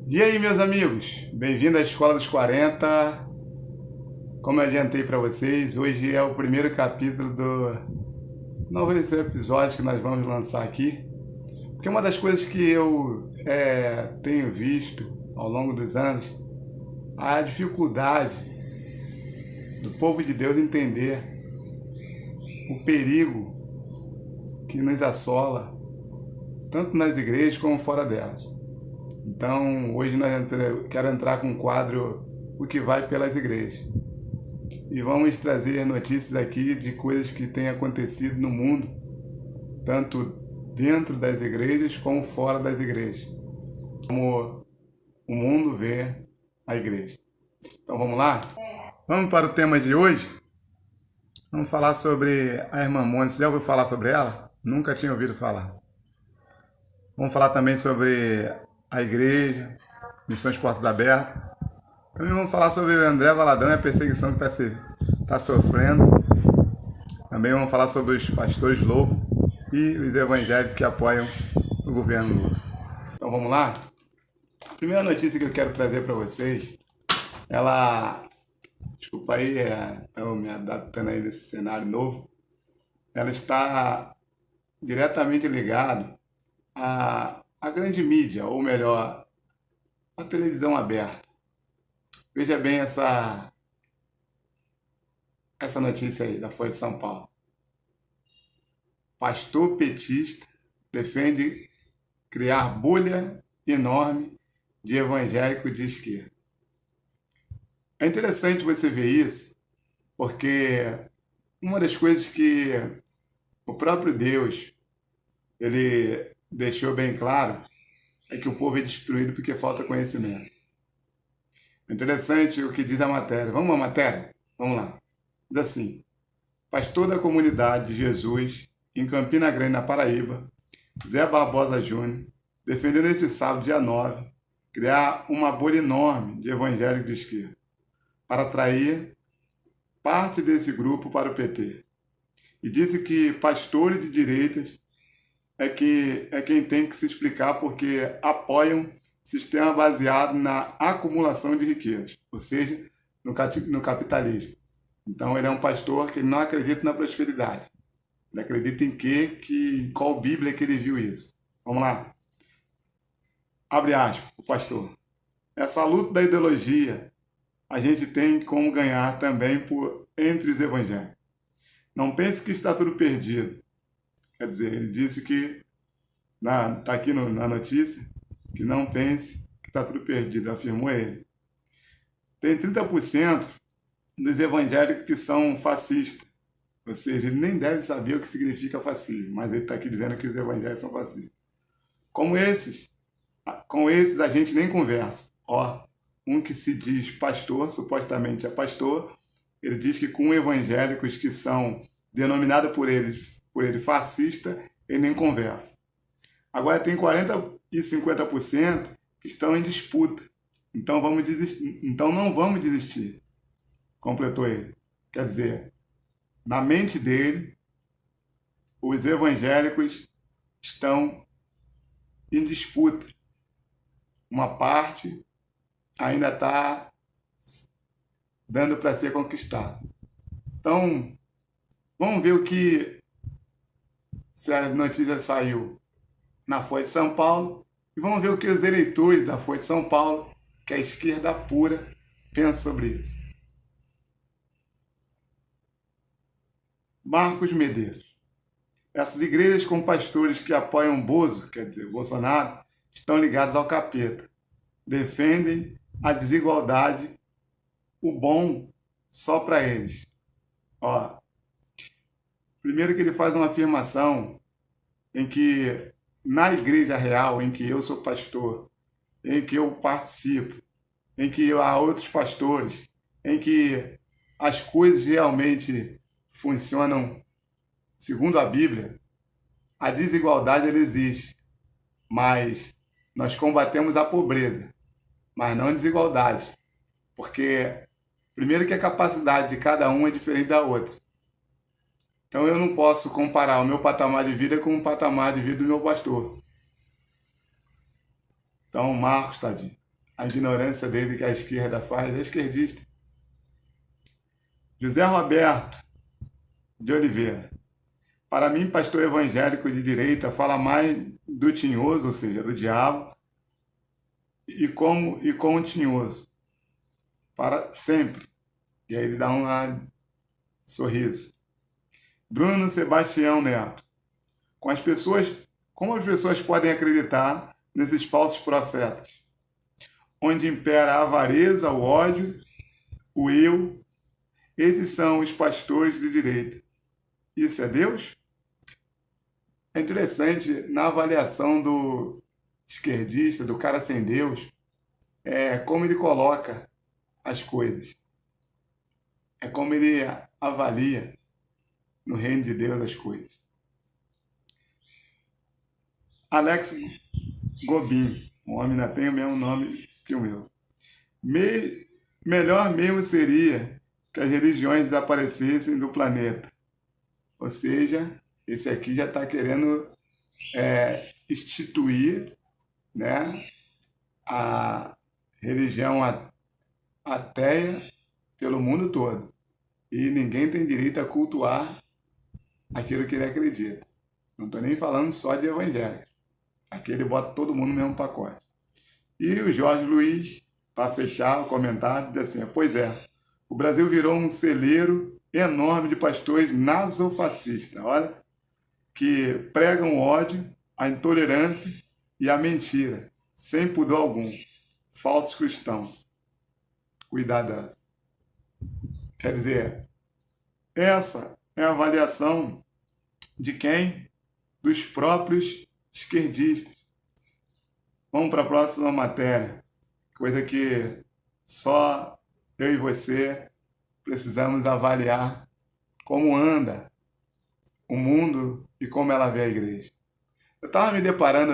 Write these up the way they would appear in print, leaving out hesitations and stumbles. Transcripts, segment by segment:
E aí, meus amigos? Bem-vindo à Escola dos 40. Como eu adiantei para vocês, hoje é o primeiro capítulo do novo episódio que nós vamos lançar aqui. Porque uma das coisas que eu tenho visto ao longo dos anos, a dificuldade do povo de Deus entender o perigo que nos assola, tanto nas igrejas como fora delas. Então, hoje quero entrar com um quadro O que vai pelas igrejas. E vamos trazer notícias aqui de coisas que têm acontecido no mundo, tanto dentro das igrejas como fora das igrejas. Como o mundo vê a igreja. Então, vamos lá? Vamos para o tema de hoje? Vamos falar sobre a irmã Mônica. Você já ouviu falar sobre ela? Nunca tinha ouvido falar. Vamos falar também sobre a igreja, Missões Portas Abertas. Também vamos falar sobre o André Valadão e a perseguição que está sofrendo. Também vamos falar sobre os pastores loucos e os evangélicos que apoiam o governo Lula. Então vamos lá? A primeira notícia que eu quero trazer para vocês, desculpa aí, estou me adaptando aí nesse cenário novo. Ela está diretamente ligada à grande mídia, ou melhor, à televisão aberta. Veja bem essa notícia aí da Folha de São Paulo. Pastor petista defende criar bolha enorme de evangélico de esquerda. É interessante você ver isso, porque uma das coisas que o próprio Deus ele deixou bem claro é que o povo é destruído porque falta conhecimento. É interessante o que diz a matéria. Vamos à matéria? Vamos lá. Diz assim: pastor da comunidade de Jesus em Campina Grande, na Paraíba, Zé Barbosa Júnior, defendeu neste sábado, dia 9, criar uma bolha enorme de evangélicos de esquerda para atrair parte desse grupo para o PT. E disse que pastores de direitas é quem tem que se explicar porque apoiam sistema baseado na acumulação de riquezas, ou seja, no capitalismo. Então ele é um pastor que não acredita na prosperidade. Ele acredita em qual Bíblia que ele viu isso. Vamos lá. Abre aspas, o pastor. Essa luta da ideologia a gente tem como ganhar também entre os evangélicos. Não pense que está tudo perdido. Quer dizer, ele disse que, está aqui na notícia, que não pense que está tudo perdido, afirmou ele. Tem 30% dos evangélicos que são fascistas, ou seja, ele nem deve saber o que significa fascismo, mas ele está aqui dizendo que os evangélicos são fascistas. Com esses a gente nem conversa. Um que se diz pastor, supostamente é pastor, ele diz que com evangélicos que são denominados por ele fascista, ele nem conversa. Agora tem 40% e 50% que estão em disputa. Então não vamos desistir, completou ele. Quer dizer, na mente dele, os evangélicos estão em disputa. Uma parte ainda está dando para ser conquistada. Então, vamos ver se a notícia saiu na Folha de São Paulo, e vamos ver o que os eleitores da Folha de São Paulo, que é a esquerda pura, pensam sobre isso. Marcos Medeiros. Essas igrejas com pastores que apoiam Bozo, quer dizer, Bolsonaro, estão ligados ao capeta. Defendem a desigualdade, o bom só para eles. Primeiro que ele faz uma afirmação em que na igreja real, em que eu sou pastor, em que eu participo, em que há outros pastores, em que as coisas realmente funcionam segundo a Bíblia, a desigualdade ela existe, mas nós combatemos a pobreza, mas não a desigualdade, porque primeiro que a capacidade de cada um é diferente da outra. Então eu não posso comparar o meu patamar de vida com o patamar de vida do meu pastor. Então, Marcos, tadinho. a ignorância dele que a esquerda faz, é esquerdista. José Roberto de Oliveira. Para mim, pastor evangélico de direita fala mais do tinhoso, ou seja, do diabo, e com o tinhoso, para sempre. E aí ele dá um sorriso. Bruno Sebastião Neto. Como as pessoas podem acreditar nesses falsos profetas, onde impera a avareza, o ódio, o eu? Esses são os pastores de direita. Isso é Deus? É interessante, na avaliação do esquerdista, do cara sem Deus, como ele coloca as coisas. É como ele avalia no reino de Deus as coisas. Alex Gobin, o homem ainda tem o mesmo nome que o meu. Melhor mesmo seria que as religiões desaparecessem do planeta. Ou seja, esse aqui já está querendo instituir, né, a religião ateia pelo mundo todo. E ninguém tem direito a cultuar aquilo que ele acredita. Não estou nem falando só de evangélico. Aqui ele bota todo mundo no mesmo pacote. E o Jorge Luiz, para fechar o comentário, diz assim: pois é, o Brasil virou um celeiro enorme de pastores nasofascistas, olha, que pregam o ódio, a intolerância e a mentira, sem pudor algum. Falsos cristãos. Cuidado. Quer dizer, essa é a avaliação de quem? Dos próprios esquerdistas. Vamos para a próxima matéria, coisa que só eu e você precisamos avaliar como anda o mundo e como ela vê a igreja. Eu estava me deparando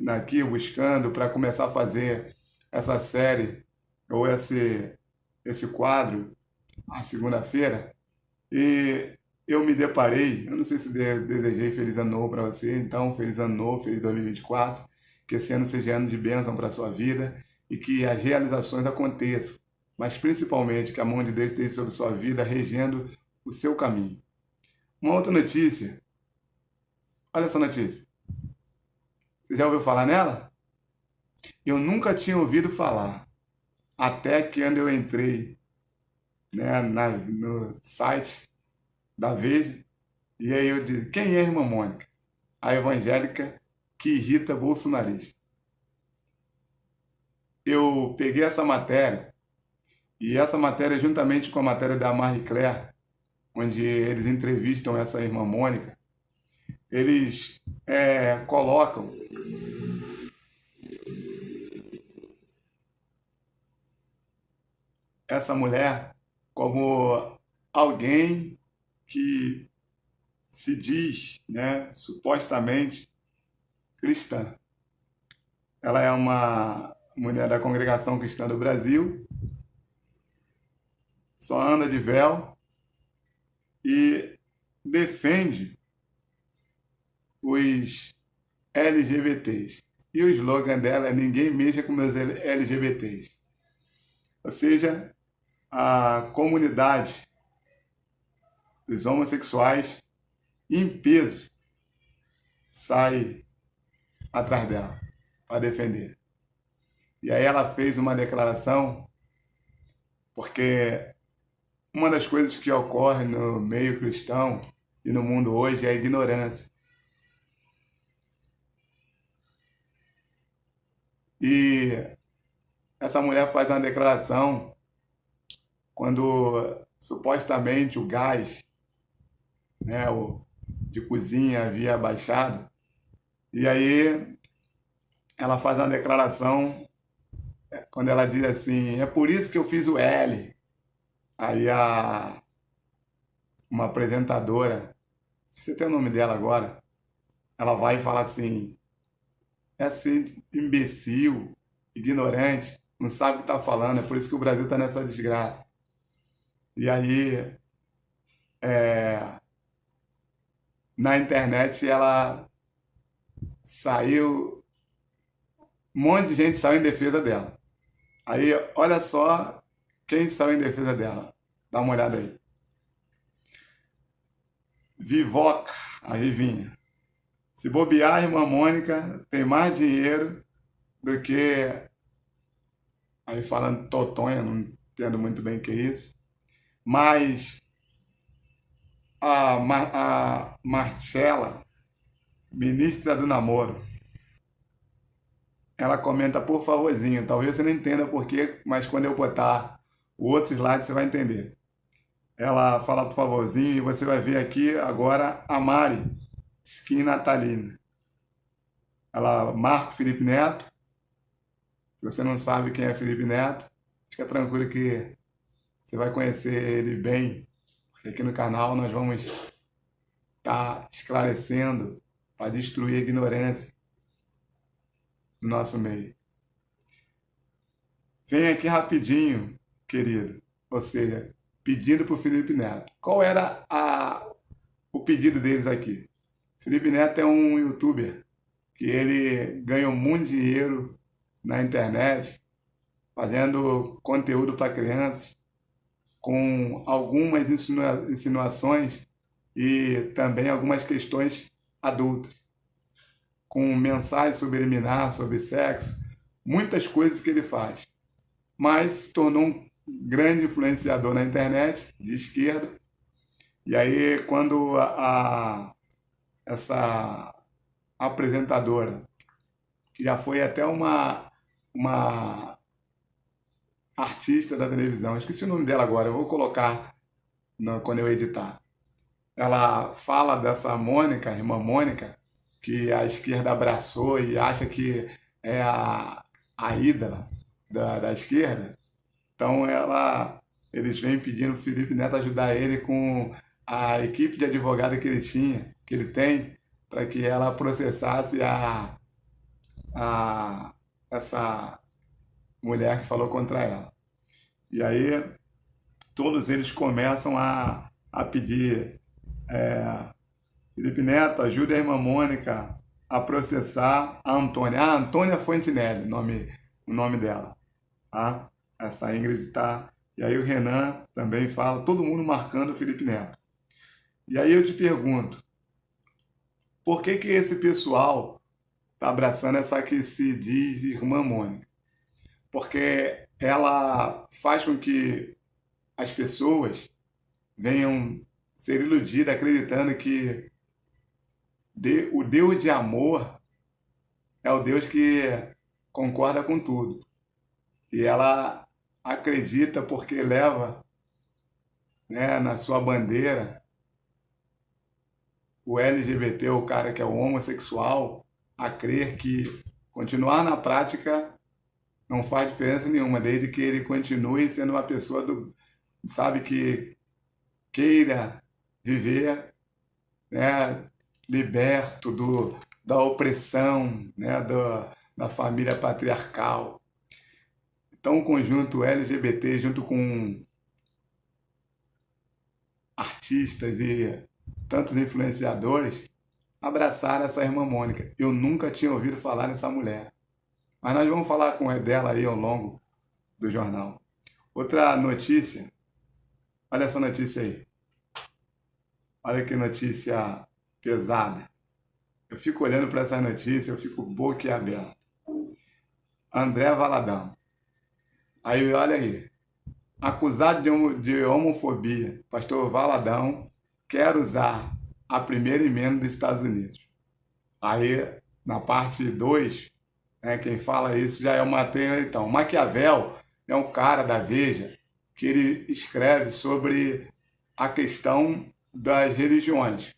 aqui, buscando para começar a fazer essa série, ou esse quadro, a segunda-feira, e eu me deparei, eu não sei se desejei feliz ano novo para você, então feliz ano novo, feliz 2024, que esse ano seja ano de bênção para a sua vida e que as realizações aconteçam, mas principalmente que a mão de Deus esteja sobre a sua vida, regendo o seu caminho. Uma outra notícia, olha essa notícia, você já ouviu falar nela? Eu nunca tinha ouvido falar, até que quando eu entrei, né, no site da Veja, e aí eu disse: quem é a irmã Mônica? A evangélica que irrita bolsonarista. Eu peguei essa matéria, e essa matéria, juntamente com a matéria da Marie Claire, onde eles entrevistam essa irmã Mônica, eles colocam essa mulher como alguém que se diz, né, supostamente cristã. Ela é uma mulher da Congregação Cristã do Brasil, só anda de véu e defende os LGBTs. E o slogan dela é: ninguém mexa com meus LGBTs. Ou seja, a comunidade dos homossexuais, em peso, sai atrás dela para defender. E aí ela fez uma declaração, porque uma das coisas que ocorre no meio cristão e no mundo hoje é a ignorância. E essa mulher faz uma declaração quando supostamente o gás, né, de cozinha havia baixado, e aí ela faz uma declaração quando ela diz assim: é por isso que eu fiz o L. Aí uma apresentadora, você tem o nome dela agora, ela vai e fala assim: esse imbecil, ignorante, não sabe o que está falando, é por isso que o Brasil está nessa desgraça. E aí, na internet, ela saiu, um monte de gente saiu em defesa dela. Aí, olha só quem saiu em defesa dela. Dá uma olhada aí. Vivoca, a Rivinha. Se bobear, a irmã Mônica tem mais dinheiro do que... Aí falando Totonha, não entendo muito bem o que é isso. Mas a Marcela, ministra do namoro, ela comenta por favorzinho. Talvez você não entenda por quê, mas quando eu botar o outro slide você vai entender. Ela fala por favorzinho e você vai ver aqui agora a Mari, skin natalina. Ela marca o Felipe Neto. Se você não sabe quem é Felipe Neto, fica tranquilo que você vai conhecer ele bem, porque aqui no canal nós vamos estar esclarecendo para destruir a ignorância do nosso meio. Vem aqui rapidinho, querido, ou seja, pedindo para o Felipe Neto. Qual era o pedido deles aqui? Felipe Neto é um youtuber que ele ganhou muito dinheiro na internet fazendo conteúdo para crianças com algumas insinuações e também algumas questões adultas, com mensagens subliminar sobre sexo, muitas coisas que ele faz, mas se tornou um grande influenciador na internet, de esquerda. E aí, quando essa apresentadora, que já foi até uma artista da televisão, esqueci o nome dela agora, eu vou colocar quando eu editar. Ela fala dessa Mônica, irmã Mônica, que a esquerda abraçou e acha que é a ídola da esquerda. Então eles vêm pedindo para o Felipe Neto ajudar ele com a equipe de advogado que ele tem, para que ela processasse essa mulher que falou contra ela. E aí todos eles começam a pedir, Felipe Neto, ajude a irmã Mônica a processar a Antônia. A Antônia Fontinelli, o nome dela. Tá? Essa Ingrid está... E aí o Renan também fala, todo mundo marcando o Felipe Neto. E aí eu te pergunto, por que esse pessoal está abraçando essa que se diz irmã Mônica? Porque ela faz com que as pessoas venham ser iludidas acreditando que o Deus de amor é o Deus que concorda com tudo. E ela acredita porque leva, né, na sua bandeira o LGBT, o cara que é o homossexual, a crer que continuar na prática não faz diferença nenhuma, desde que ele continue sendo uma pessoa sabe, que queira viver, né, liberto da opressão, né, da família patriarcal. Então, o conjunto LGBT, junto com artistas e tantos influenciadores, abraçaram essa irmã Mônica. Eu nunca tinha ouvido falar nessa mulher. Mas nós vamos falar dela aí ao longo do jornal. Outra notícia, olha essa notícia aí. Olha que notícia pesada. Eu fico olhando para essa notícia, eu fico boquiaberto. André Valadão. Aí, olha aí. Acusado de homofobia, pastor Valadão quer usar a primeira emenda dos Estados Unidos. Aí, na parte 2, né, quem fala isso já é o Mateus Leitão. Maquiavel é um cara da Veja que ele escreve sobre a questão das religiões.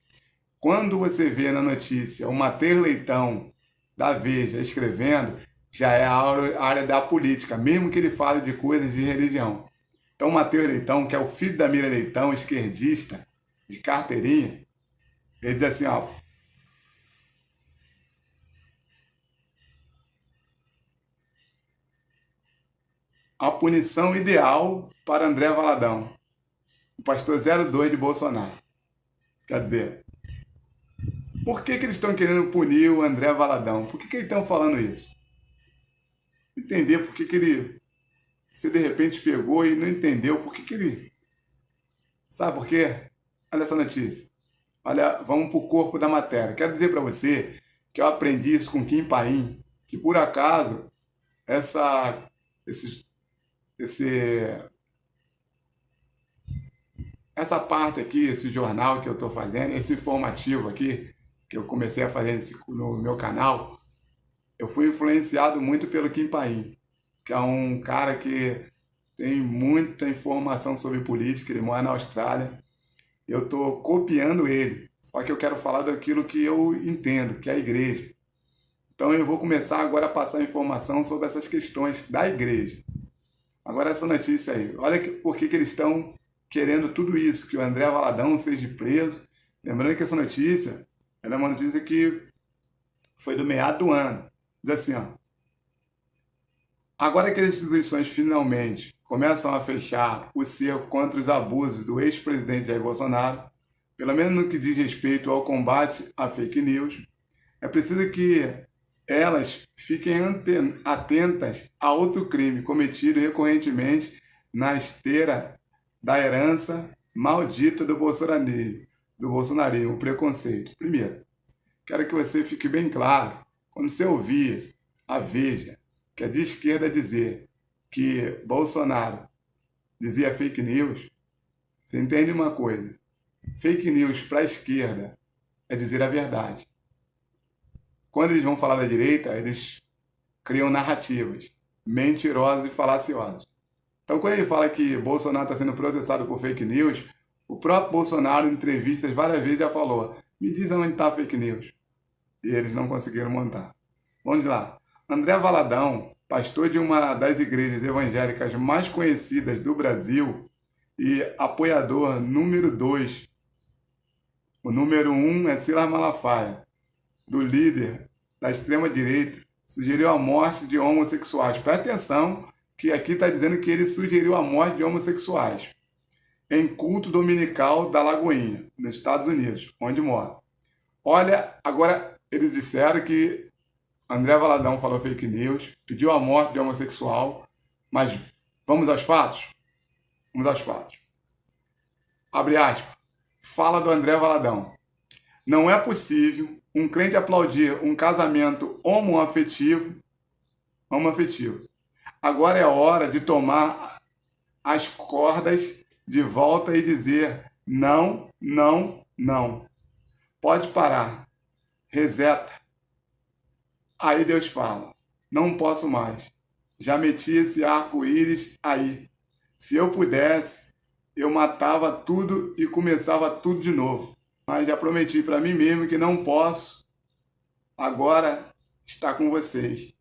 Quando você vê na notícia o Mateus Leitão da Veja escrevendo, já é a área da política, mesmo que ele fale de coisas de religião. Então, o Mateus Leitão, que é o filho da Mira Leitão, esquerdista, de carteirinha, ele diz assim, ó, a punição ideal para André Valadão, o pastor 02 de Bolsonaro. Quer dizer, por que eles estão querendo punir o André Valadão? Por que eles estão falando isso? Entender por que ele você de repente pegou e não entendeu por que ele... Sabe por quê? Olha essa notícia. Olha, vamos para o corpo da matéria. Quero dizer para você que eu aprendi isso com Kim Paim, que por acaso essa, esse, esse, essa parte aqui, esse jornal que eu estou fazendo, esse informativo aqui, que eu comecei a fazer no meu canal, eu fui influenciado muito pelo Kim Paim, que é um cara que tem muita informação sobre política, ele mora na Austrália. Eu estou copiando ele, só que eu quero falar daquilo que eu entendo, que é a igreja. Então eu vou começar agora a passar informação sobre essas questões da igreja. Agora essa notícia aí, olha por que eles estão querendo tudo isso, que o André Valadão seja preso. Lembrando que essa notícia, ela é uma notícia que foi do meado do ano. Diz assim, ó, agora que as instituições finalmente começam a fechar o cerco contra os abusos do ex-presidente Jair Bolsonaro, pelo menos no que diz respeito ao combate à fake news, é preciso que elas fiquem atentas a outro crime cometido recorrentemente na esteira da herança maldita do bolsonarismo, o preconceito. Primeiro, quero que você fique bem claro, quando você ouvir a Veja, que é de esquerda, dizer que Bolsonaro dizia fake news, você entende uma coisa, fake news para a esquerda é dizer a verdade. Quando eles vão falar da direita, eles criam narrativas mentirosas e falaciosas. Então, quando ele fala que Bolsonaro está sendo processado por fake news, o próprio Bolsonaro, em entrevistas, várias vezes já falou, me diz onde está a fake news. E eles não conseguiram montar. Vamos lá. André Valadão, pastor de uma das igrejas evangélicas mais conhecidas do Brasil e apoiador número 2. O número 1 é Silas Malafaia, do líder da extrema-direita, sugeriu a morte de homossexuais. Presta atenção que aqui está dizendo que ele sugeriu a morte de homossexuais em culto dominical da Lagoinha, nos Estados Unidos, onde mora. Olha, agora eles disseram que André Valadão falou fake news, pediu a morte de homossexual, mas vamos aos fatos? Vamos aos fatos. Abre aspas. Fala do André Valadão. Não é possível um crente aplaudir um casamento homoafetivo. Agora é hora de tomar as cordas de volta e dizer não, não, não. Pode parar. Reseta. Aí Deus fala, não posso mais. Já meti esse arco-íris aí. Se eu pudesse, eu matava tudo e começava tudo de novo. Mas já prometi para mim mesmo que não posso agora estar com vocês,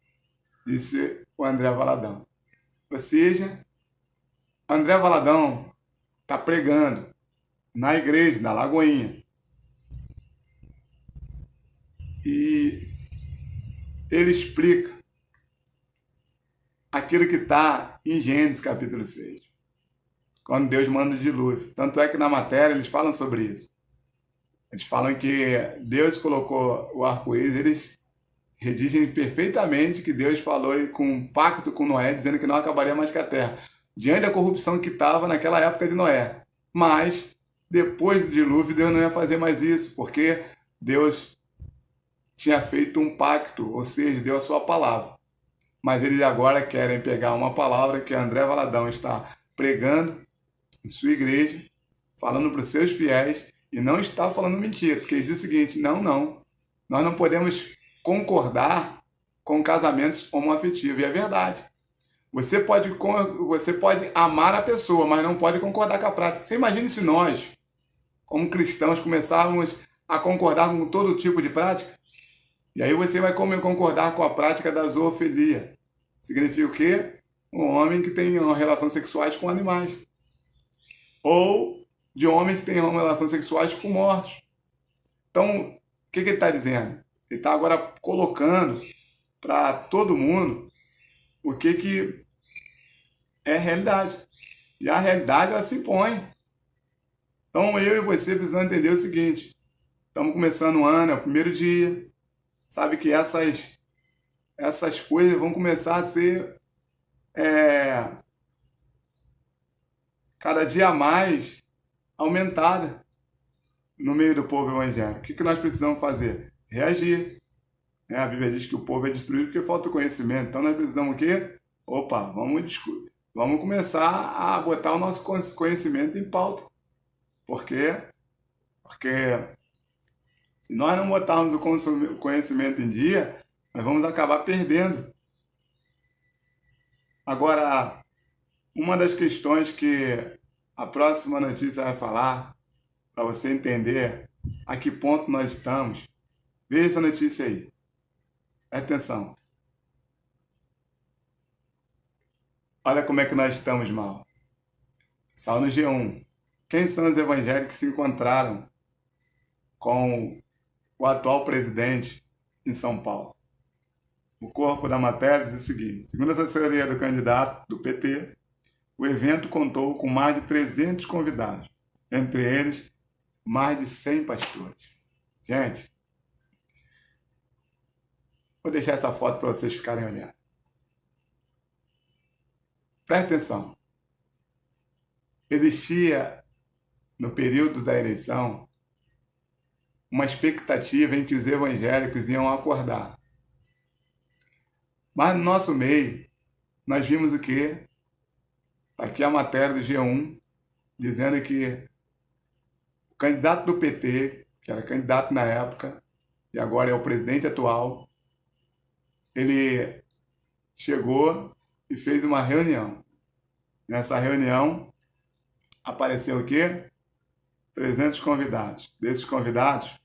disse o André Valadão. Ou seja, André Valadão está pregando na igreja, na Lagoinha. E ele explica aquilo que está em Gênesis capítulo 6, quando Deus manda o dilúvio. Tanto é que na matéria eles falam sobre isso. Eles falam que Deus colocou o arco-íris, eles redigem perfeitamente que Deus falou com um pacto com Noé, dizendo que não acabaria mais com a terra, diante da corrupção que estava naquela época de Noé. Mas, depois do dilúvio, Deus não ia fazer mais isso, porque Deus tinha feito um pacto, ou seja, deu a sua palavra. Mas eles agora querem pegar uma palavra que André Valadão está pregando em sua igreja, falando para os seus fiéis, e não está falando mentira, porque ele diz o seguinte, não, nós não podemos concordar com casamentos homoafetivos, e é verdade. Você pode amar a pessoa, mas não pode concordar com a prática. Você imagina se nós, como cristãos, começarmos a concordar com todo tipo de prática? E aí você vai concordar com a prática da zoofilia. Significa o quê? Um homem que tem relações sexuais com animais. Ou de homens que têm relações sexuais com mortos. Então, o que ele está dizendo? Ele está agora colocando para todo mundo o que é realidade. E a realidade, ela se impõe. Então, eu e você precisamos entender o seguinte. Estamos começando o ano, é o primeiro dia. Sabe que essas coisas vão começar a ser cada dia mais aumentada no meio do povo evangélico. O que nós precisamos fazer? Reagir. A Bíblia diz que o povo é destruído porque falta conhecimento. Então nós precisamos o quê? Opa, vamos começar a botar o nosso conhecimento em pauta. Por quê? Porque se nós não botarmos o conhecimento em dia, nós vamos acabar perdendo. Agora, uma das questões que a próxima notícia vai falar, para você entender a que ponto nós estamos, veja essa notícia aí. Presta atenção. Olha como é que nós estamos mal. Saiu no G1. Quem são os evangélicos que se encontraram com o atual presidente em São Paulo? O corpo da matéria diz o seguinte: segundo a assessoria do candidato do PT, o evento contou com mais de 300 convidados, entre eles mais de 100 pastores. Gente, vou deixar essa foto para vocês ficarem olhando. Presta atenção. Existia, no período da eleição, uma expectativa em que os evangélicos iam acordar. Mas no nosso meio, nós vimos o quê? Aqui a matéria do G1, dizendo que o candidato do PT, que era candidato na época, e agora é o presidente atual, ele chegou e fez uma reunião. Nessa reunião, apareceu o quê? 300 convidados. Desses convidados,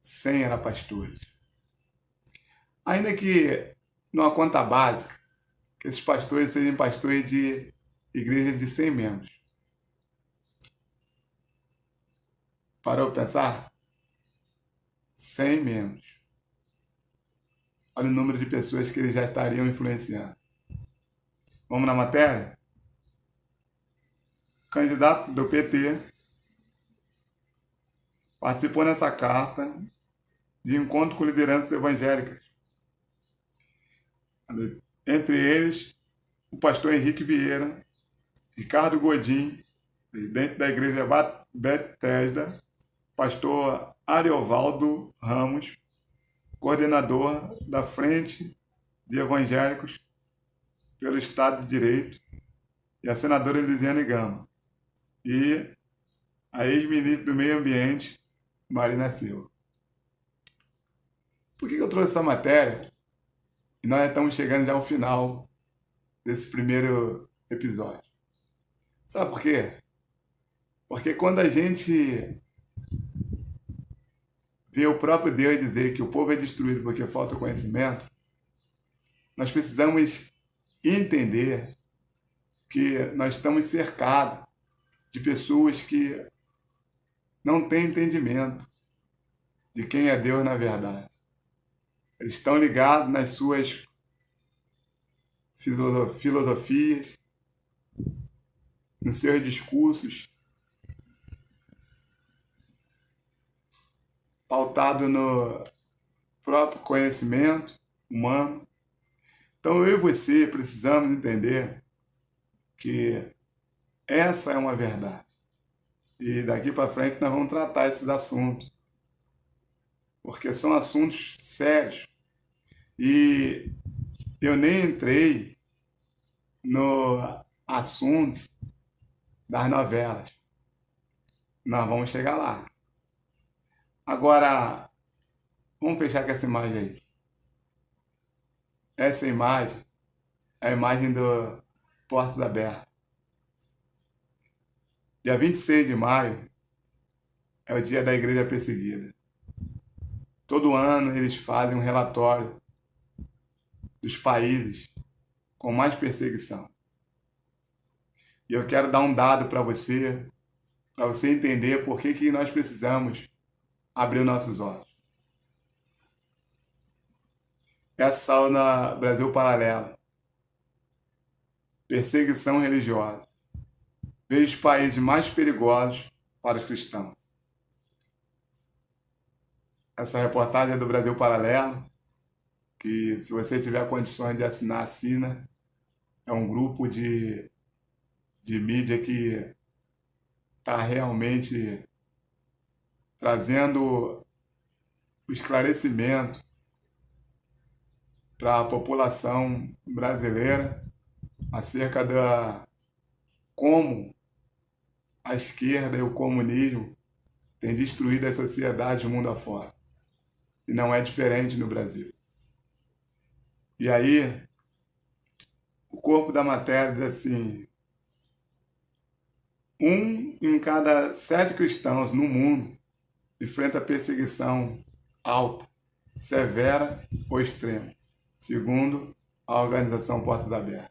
100 eram pastores. Ainda que, numa conta básica, que esses pastores sejam pastores de igreja de 100 membros. Parou para pensar? 100 membros. Olha o número de pessoas que eles já estariam influenciando. Vamos na matéria? O candidato do PT participou nessa carta de encontro com lideranças evangélicas. Entre eles, o pastor Henrique Vieira, Ricardo Godin, presidente da igreja Bethesda, pastor Ariovaldo Ramos, coordenador da Frente de Evangélicos pelo Estado de Direito, e a senadora Elisiane Gama, e a ex-ministra do Meio Ambiente, Marina Silva. Por que eu trouxe essa matéria? E nós estamos chegando já ao final desse primeiro episódio. Sabe por quê? Porque quando a gente vê o próprio Deus dizer que o povo é destruído porque falta conhecimento, nós precisamos entender que nós estamos cercados de pessoas que não têm entendimento de quem é Deus na verdade. Eles estão ligados nas suas filosofias, nos seus discursos, pautado no próprio conhecimento humano. Então eu e você precisamos entender que essa é uma verdade. E daqui para frente nós vamos tratar esses assuntos, porque são assuntos sérios. E eu nem entrei no assunto das novelas. Nós vamos chegar lá. Agora, vamos fechar com essa imagem aí. Essa imagem é a imagem do Portas Abertas. Dia 26 de maio é o dia da Igreja Perseguida. Todo ano eles fazem um relatório dos países com mais perseguição. E eu quero dar um dado para você entender por que nós precisamos abrir nossos olhos. Essa saiu na Brasil Paralelo. Perseguição religiosa. Veja os países mais perigosos para os cristãos. Essa reportagem é do Brasil Paralelo, que se você tiver condições de assinar, assina. É um grupo de de mídia que está realmente trazendo o esclarecimento para a população brasileira acerca da como a esquerda e o comunismo têm destruído a sociedade mundo afora. E não é diferente no Brasil. E aí, o corpo da matéria diz assim: 1 em cada 7 cristãos no mundo enfrenta perseguição alta, severa ou extrema, segundo a organização Portas Abertas.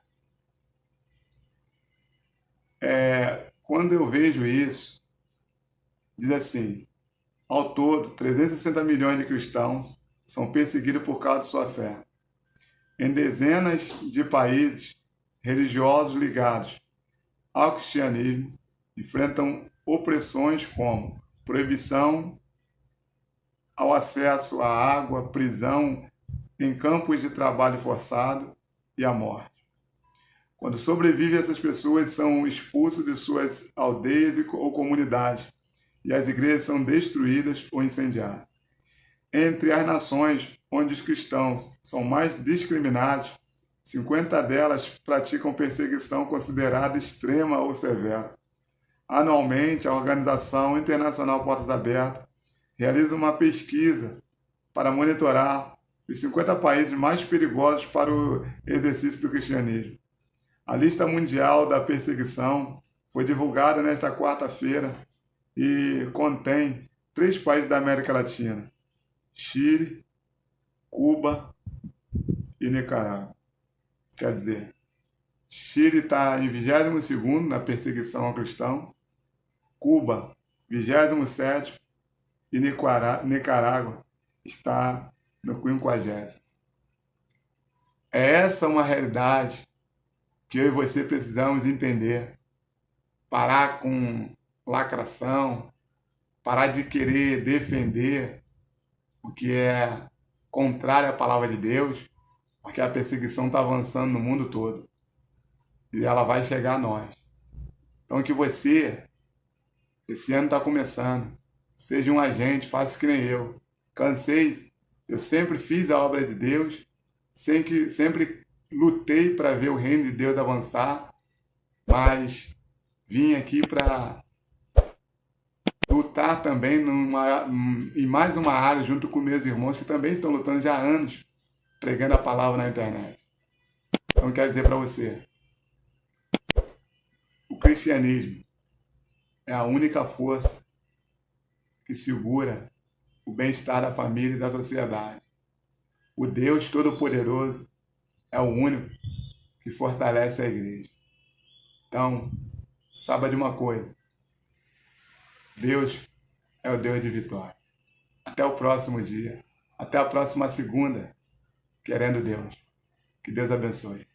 Quando eu vejo isso, diz assim: ao todo, 360 milhões de cristãos são perseguidos por causa de sua fé. Em dezenas de países, religiosos ligados ao cristianismo enfrentam opressões como proibição ao acesso à água, prisão em campos de trabalho forçado e a morte. Quando sobrevivem, essas pessoas são expulsas de suas aldeias ou comunidades, e as igrejas são destruídas ou incendiadas. Entre as nações onde os cristãos são mais discriminados, 50 delas praticam perseguição considerada extrema ou severa. Anualmente, a Organização Internacional Portas Abertas realiza uma pesquisa para monitorar os 50 países mais perigosos para o exercício do cristianismo. A lista mundial da perseguição foi divulgada nesta quarta-feira e contém 3 países da América Latina: Chile, Cuba e Nicarágua. Quer dizer, Chile está em 22º na perseguição a cristãos, Cuba 27º e Nicarágua está no 50º. É essa uma realidade que eu e você precisamos entender. Parar com lacração, parar de querer defender o que é contrário à palavra de Deus, porque a perseguição está avançando no mundo todo e ela vai chegar a nós. Então que você, esse ano está começando, seja um agente, faça que nem eu. Cansei, eu sempre fiz a obra de Deus, sempre lutei para ver o reino de Deus avançar, mas vim aqui para lutar também em mais uma área, junto com meus irmãos que também estão lutando já há anos, pregando a palavra na internet. Então, quero dizer para você, o cristianismo é a única força que segura o bem-estar da família e da sociedade. O Deus Todo-Poderoso é o único que fortalece a igreja. Então, saiba de uma coisa: Deus é o Deus de vitória. Até o próximo dia. Até a próxima segunda, querendo Deus. Que Deus abençoe.